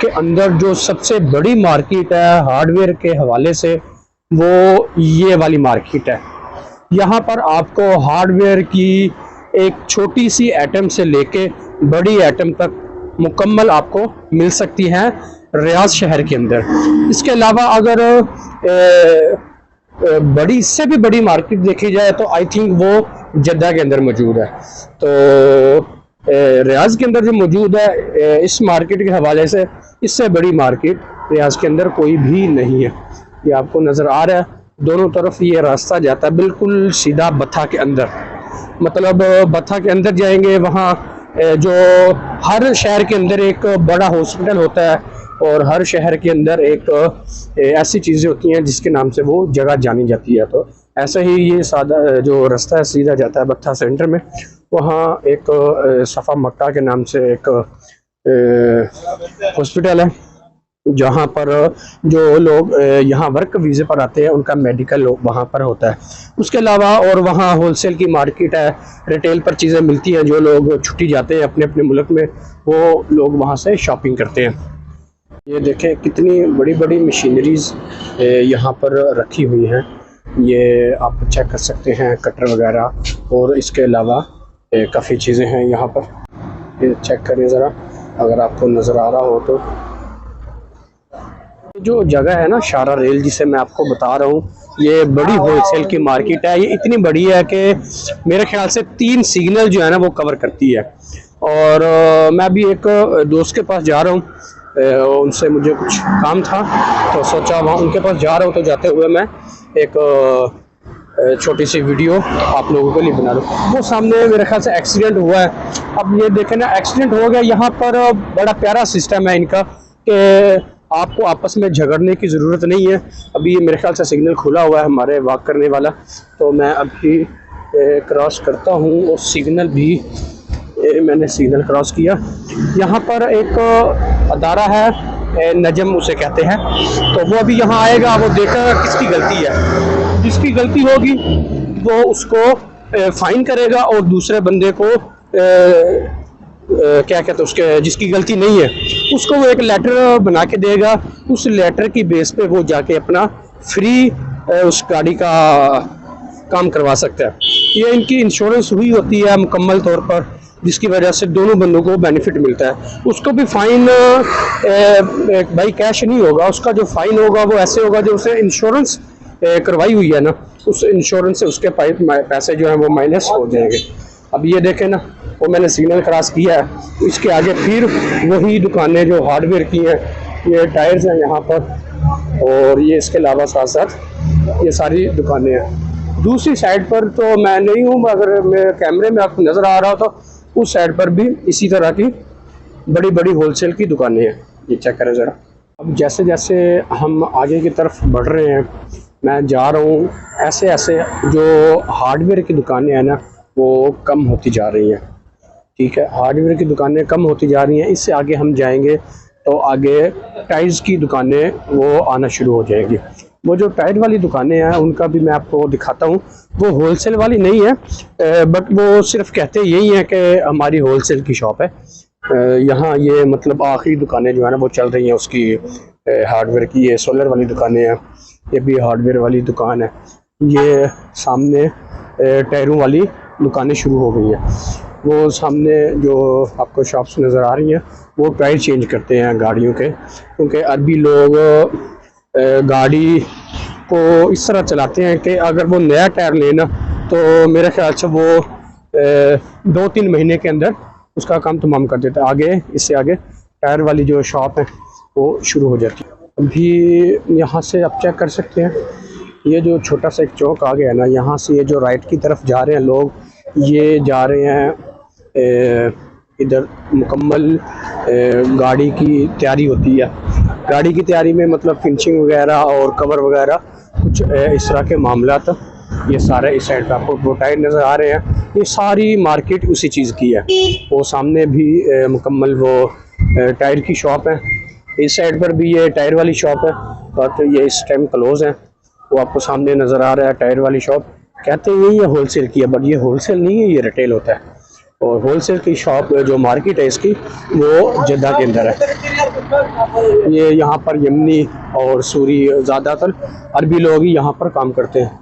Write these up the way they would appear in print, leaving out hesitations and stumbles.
के अंदर जो सबसे बड़ी मार्केट है हार्डवेयर के हवाले से, वो ये वाली मार्केट है। यहाँ पर आपको हार्डवेयर की एक छोटी सी आइटम से लेके बड़ी आइटम तक मुकम्मल आपको मिल सकती है रियाज शहर के अंदर। इसके अलावा अगर बड़ी इससे भी बड़ी मार्केट देखी जाए तो आई थिंक वो जद्दा के अंदर मौजूद है। तो रियाज के अंदर जो मौजूद है इस मार्केट के हवाले से, इससे बड़ी मार्केट रियाज के अंदर कोई भी नहीं है। ये आपको नज़र आ रहा है, दोनों तरफ ये रास्ता जाता है बिल्कुल सीधा बथा के अंदर। मतलब बथा के अंदर जाएंगे, वहाँ जो हर शहर के अंदर एक बड़ा हॉस्पिटल होता है और हर शहर के अंदर एक ऐसी चीज़ें होती हैं जिसके नाम से वो जगह जानी जाती है। तो ऐसा ही ये सादा जो रास्ता है सीधा जाता है बत्था सेंटर में। वहाँ एक सफ़ा मक्का के नाम से एक हॉस्पिटल है, जहाँ पर जो लोग यहाँ वर्क वीज़े पर आते हैं उनका मेडिकल वहाँ पर होता है। उसके अलावा और वहाँ होलसेल की मार्केट है, रिटेल पर चीज़ें मिलती हैं। जो लोग छुट्टी जाते हैं अपने अपने मुल्क में, वो लोग वहाँ से शॉपिंग करते हैं। ये देखें कितनी बड़ी बड़ी मशीनरीज़ यहाँ पर रखी हुई हैं, ये आप चेक कर सकते हैं, कटर वगैरह। और इसके अलावा काफ़ी चीज़ें हैं यहाँ पर, ये चेक करें ज़रा अगर आपको नज़र आ रहा हो तो। जो जगह है ना शारा रेल जिसे मैं आपको बता रहा हूँ, ये बड़ी होलसेल की मार्केट है। ये इतनी बड़ी है कि मेरे ख्याल से 3 सिग्नल जो है ना वो कवर करती है। और मैं अभी एक दोस्त के पास जा रहा हूँ, उनसे मुझे कुछ काम था तो सोचा वहाँ उनके पास जा रहा हूँ, तो जाते हुए मैं एक छोटी सी वीडियो आप लोगों के लिए बना लूँ। वो सामने मेरे ख्याल से एक्सीडेंट हुआ है। अब ये देखें ना, एक्सीडेंट हो गया। यहाँ पर बड़ा प्यारा सिस्टम है इनका कि आपको आपस में झगड़ने की ज़रूरत नहीं है। अभी ये मेरे ख्याल से सिग्नल खुला हुआ है हमारे वॉक करने वाला, तो मैं अभी क्रॉस करता हूँ और सिग्नल भी मैंने सिग्नल क्रॉस किया। यहाँ पर एक अदारा है, नजम उसे कहते हैं, तो वो अभी यहाँ आएगा, वो देखेगा किसकी गलती है। जिसकी गलती होगी वो उसको फ़ाइन करेगा और दूसरे बंदे को क्या कहते हैं उसके जिसकी गलती नहीं है उसको वो एक लेटर बना के देगा। उस लेटर की बेस पे वो जाके अपना फ्री उस गाड़ी का काम करवा सकता है। ये इनकी इंश्योरेंस हुई होती है मुकम्मल तौर पर, जिसकी वजह से दोनों बंदों को बेनिफिट मिलता है। उसको भी फ़ाइन भाई कैश नहीं होगा, उसका जो फ़ाइन होगा वो ऐसे होगा जो उसे इंश्योरेंस करवाई हुई है ना, उस इंश्योरेंस से उसके पैसे जो हैं वो माइनस हो जाएंगे। अब ये देखें ना, वो मैंने सिग्नल क्रॉस किया है, तो इसके आगे फिर वही दुकानें जो हार्डवेयर की हैं, ये टायर्स हैं यहाँ पर, और ये इसके अलावा साथ साथ ये सारी दुकानें हैं। दूसरी साइड पर तो मैं नहीं हूँ, अगर मेरे कैमरे में आपको नज़र आ रहा हो तो उस साइड पर भी इसी तरह की बड़ी बड़ी होलसेल की दुकानें हैं। ये चेक करें ज़रा। अब जैसे जैसे हम आगे की तरफ बढ़ रहे हैं, मैं जा रहा हूँ, ऐसे ऐसे जो हार्डवेयर की दुकानें हैं ना वो कम होती जा रही हैं। ठीक है, हार्डवेयर की दुकानें कम होती जा रही हैं। इससे आगे हम जाएंगे तो आगे टाइल्स की दुकानें वो आना शुरू हो जाएंगी। वो जो टायर वाली दुकानें हैं उनका भी मैं आपको दिखाता हूँ। वो होलसेल वाली नहीं है, बट वो सिर्फ कहते यही हैं कि हमारी होलसेल की शॉप है। यहाँ ये मतलब आखिरी दुकानें जो है ना वो चल रही हैं उसकी हार्डवेयर की। ये सोलर वाली दुकानें हैं, ये भी हार्डवेयर वाली दुकान है। ये सामने टायरों वाली दुकानें शुरू हो गई है। वो सामने जो आपको शॉप्स नज़र आ रही हैं वो टायर चेंज करते हैं गाड़ियों के, क्योंकि अरबी लोग गाड़ी को इस तरह चलाते हैं कि अगर वो नया टायर लेना तो मेरे ख्याल से वो 2-3 महीने के अंदर उसका काम तमाम कर देता है। आगे इससे आगे टायर वाली जो शॉप है वो शुरू हो जाती है। अभी यहाँ से आप चेक कर सकते हैं, ये जो छोटा सा एक चौक आ गया ना, यहाँ से ये जो राइट की तरफ जा रहे हैं लोग, ये जा रहे हैं इधर मुकम्मल गाड़ी की तैयारी होती है। गाड़ी की तैयारी में मतलब फिनिशिंग वगैरह और कवर वगैरह कुछ इस तरह के मामलात, ये सारे इस साइड पर आपको वो टायर नज़र आ रहे हैं। ये सारी मार्केट उसी चीज़ की है। वो सामने भी मुकम्मल वो टायर की शॉप है, इस साइड पर भी ये टायर वाली शॉप है, बट ये इस टाइम क्लोज़ है। वो आपको सामने नज़र आ रहा है टायर वाली शॉप। कहते हैं यही है होलसेल की है, बट ये होलसेल नहीं है, ये रिटेल होता है। और होलसेल की शॉप जो मार्केट है इसकी वो जद्दा के अंदर है। ये यहाँ पर यमनी और सूरी, ज़्यादातर अरबी लोग ही यहाँ पर काम करते हैं।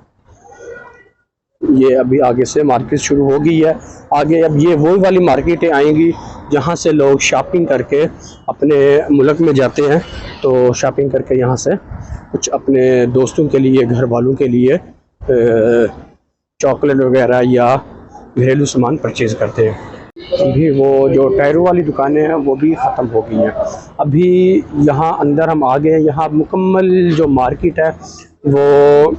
ये अभी आगे से मार्केट शुरू हो गई है। आगे अब ये वो वाली मार्केटें आएंगी जहाँ से लोग शॉपिंग करके अपने मुल्क में जाते हैं, तो शॉपिंग करके यहाँ से कुछ अपने दोस्तों के लिए, घर वालों के लिए चॉकलेट वगैरह या घरेलू सामान परचेज़ करते हैं। अभी वो जो टायरों वाली दुकानें हैं वो भी ख़त्म हो गई हैं। अभी यहाँ अंदर हम आ गए हैं। यहाँ मुकम्मल जो मार्केट है वो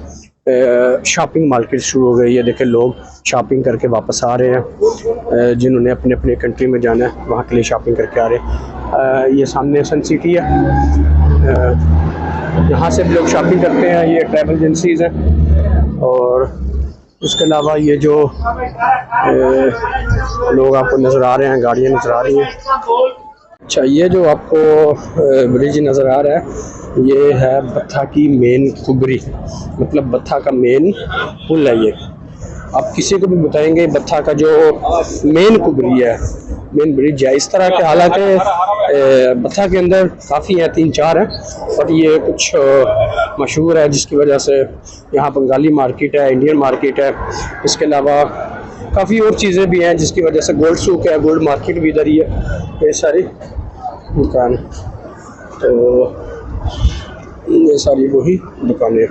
शॉपिंग मार्केट शुरू हो गई है। देखें, लोग शॉपिंग करके वापस आ रहे हैं। जिन्होंने अपने अपने कंट्री में जाना है वहाँ के लिए शॉपिंग करके आ रहे हैं। ये सामने सन सिटी है, यहाँ से भी लोग शॉपिंग करते हैं। ये ट्रैवल एजेंसीज़ हैं। और उसके अलावा ये जो लोग आपको नज़र आ रहे हैं, गाड़ियाँ नज़र आ रही हैं। अच्छा, ये जो आपको ब्रिज नज़र आ रहा है ये है बत्था की मेन कुबरी, मतलब बत्था का मेन पुल है। ये आप किसी को भी बताएंगे बत्था का जो मेन कुबरी है, मेन ब्रिज है इस तरह के। हालांकि बत्था के अंदर काफ़ी हैं, 3-4 हैं, पर ये कुछ मशहूर है जिसकी वजह से यहाँ बंगाली मार्केट है, इंडियन मार्केट है। इसके अलावा काफ़ी और चीज़ें भी हैं जिसकी वजह से गोल्ड सूक है, गोल्ड मार्केट भी इधर ही है, ये सारी दुकान। तो ये सारी वही दुकानें।